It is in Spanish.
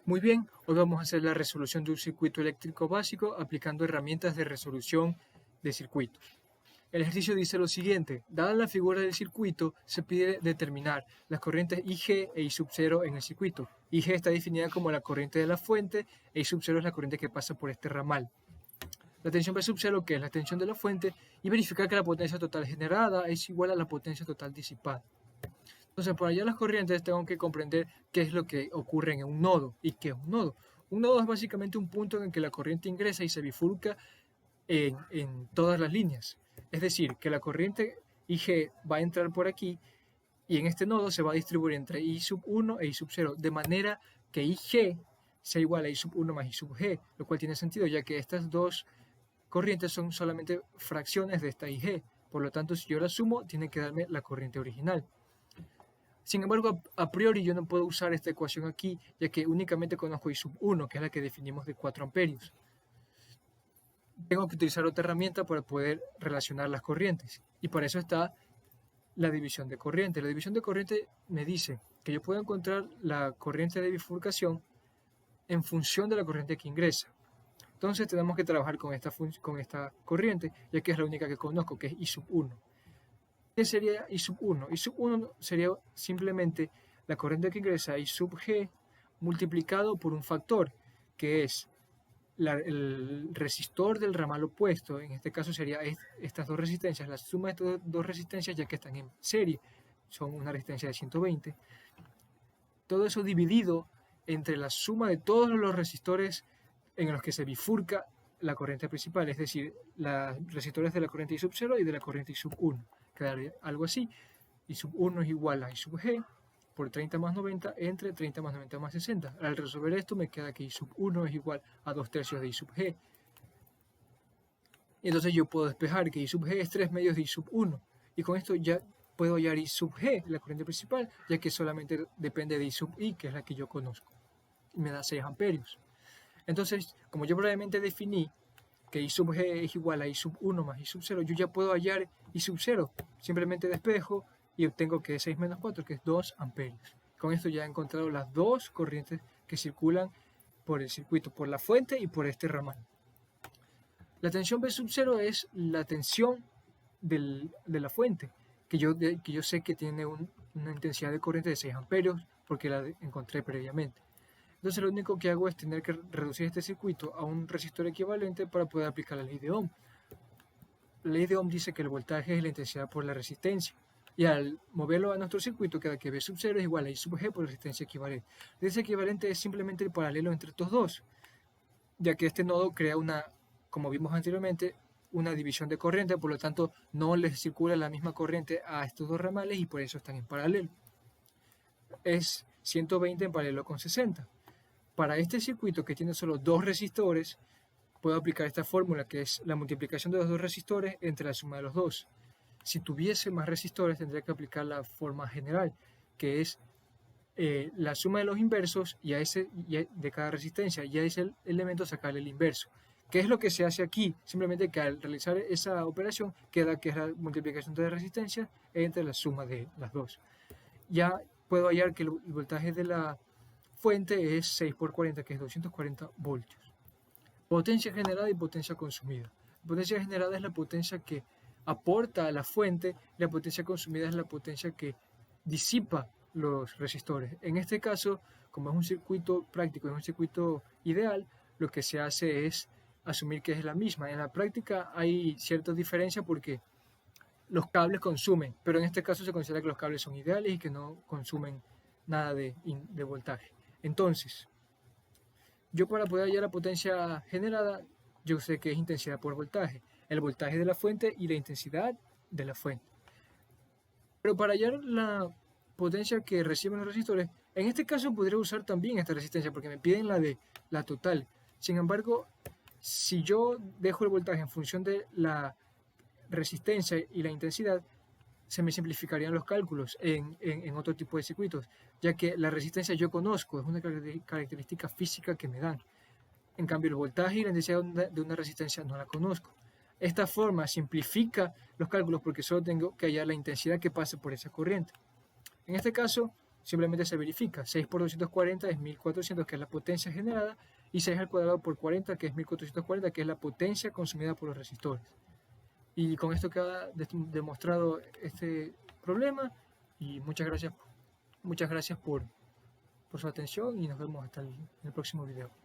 Muy bien, hoy vamos a hacer la resolución de un circuito eléctrico básico aplicando herramientas de resolución de circuitos. El ejercicio dice lo siguiente: dada la figura del circuito, se pide determinar las corrientes IG e I sub 0 en el circuito. IG está definida como la corriente de la fuente e I sub 0 es la corriente que pasa por este ramal. La tensión P sub 0, que es la tensión de la fuente, y verificar que la potencia total generada es igual a la potencia total disipada. Entonces, para hallar las corrientes tengo que comprender qué es lo que ocurre en un nodo. ¿Y qué es un nodo? Un nodo es básicamente un punto en el que la corriente ingresa y se bifurca en todas las líneas. Es decir, que la corriente IG va a entrar por aquí y en este nodo se va a distribuir entre I sub 1 e I sub 0, de manera que IG sea igual a I sub 1 más I sub G, lo cual tiene sentido, ya que estas dos corrientes son solamente fracciones de esta IG. Por lo tanto, si yo la sumo, tiene que darme la corriente original. Sin embargo, a priori yo no puedo usar esta ecuación aquí, ya que únicamente conozco I sub 1, que es la que definimos de 4 amperios. Tengo que utilizar otra herramienta para poder relacionar las corrientes, y para eso está la división de corriente. La división de corriente me dice que yo puedo encontrar la corriente de bifurcación en función de la corriente que ingresa. Entonces tenemos que trabajar con esta corriente, ya que es la única que conozco, que es I sub 1. ¿Qué sería I sub 1? I sub 1 sería simplemente la corriente que ingresa I sub G multiplicado por un factor, que es el resistor del ramal opuesto. En este caso sería estas dos resistencias, la suma de estas dos resistencias, ya que están en serie, son una resistencia de 120. Todo eso dividido entre la suma de todos los resistores en los que se bifurca la corriente principal, es decir, los resistores de la corriente I sub 0 y de la corriente I sub 1. Quedaría algo así: I sub 1 es igual a I sub G por 30 más 90 entre 30 más 90 más 60. Al resolver esto me queda que I sub 1 es igual a 2/3 de I sub G. Entonces yo puedo despejar que I sub G es 3 medios de I sub 1. Y con esto ya puedo hallar I sub G, la corriente principal, ya que solamente depende de I sub I, que es la que yo conozco. Y me da 6 amperios. Entonces, como yo probablemente definí que I sub G es igual a I sub 1 más I sub 0, yo ya puedo hallar I sub 0. Simplemente despejo y obtengo que es 6 menos 4, que es 2 amperios. Con esto ya he encontrado las dos corrientes que circulan por el circuito, por la fuente y por este ramal. La tensión P sub 0 es la tensión de la fuente, que yo sé que tiene una intensidad de corriente de 6 amperios porque la encontré previamente. Entonces lo único que hago es tener que reducir este circuito a un resistor equivalente para poder aplicar la ley de Ohm. La ley de Ohm dice que el voltaje es la intensidad por la resistencia. Y al moverlo a nuestro circuito queda que V sub 0 es igual a I sub G por resistencia equivalente. La resistencia equivalente es simplemente el paralelo entre estos dos, ya que este nodo crea como vimos anteriormente, una división de corriente, por lo tanto no les circula la misma corriente a estos dos ramales y por eso están en paralelo. Es 120 en paralelo con 60. Para este circuito que tiene solo dos resistores, puedo aplicar esta fórmula, que es la multiplicación de los dos resistores entre la suma de los dos. Si tuviese más resistores, tendría que aplicar la forma general, que es la suma de los inversos y de cada resistencia, y a ese elemento sacarle el inverso. ¿Qué es lo que se hace aquí? Simplemente que al realizar esa operación queda que es la multiplicación de resistencias entre la suma de las dos. Ya puedo hallar que el voltaje de la fuente es 6 por 40, que es 240 voltios. Potencia generada y potencia consumida. La potencia generada es la potencia que aporta a la fuente, y la potencia consumida es la potencia que disipa los resistores. En este caso, como es un circuito práctico, es un circuito ideal, lo que se hace es asumir que es la misma. En la práctica hay ciertas diferencias porque los cables consumen, pero en este caso se considera que los cables son ideales y que no consumen nada de voltaje. Entonces, yo para poder hallar la potencia generada, yo sé que es intensidad por voltaje, el voltaje de la fuente y la intensidad de la fuente. Pero para hallar la potencia que reciben los resistores, en este caso podría usar también esta resistencia porque me piden la total. Sin embargo, si yo dejo el voltaje en función de la resistencia y la intensidad, se me simplificarían los cálculos en otro tipo de circuitos, ya que la resistencia yo conozco, es una característica física que me dan. En cambio, el voltaje y la intensidad de una resistencia no la conozco. Esta forma simplifica los cálculos porque solo tengo que hallar la intensidad que pasa por esa corriente. En este caso, simplemente se verifica. 6 por 240 es 1400, que es la potencia generada, y 6 al cuadrado por 40, que es 1440, que es la potencia consumida por los resistores. Y con esto queda demostrado este problema, y muchas gracias por su atención y nos vemos hasta el próximo video.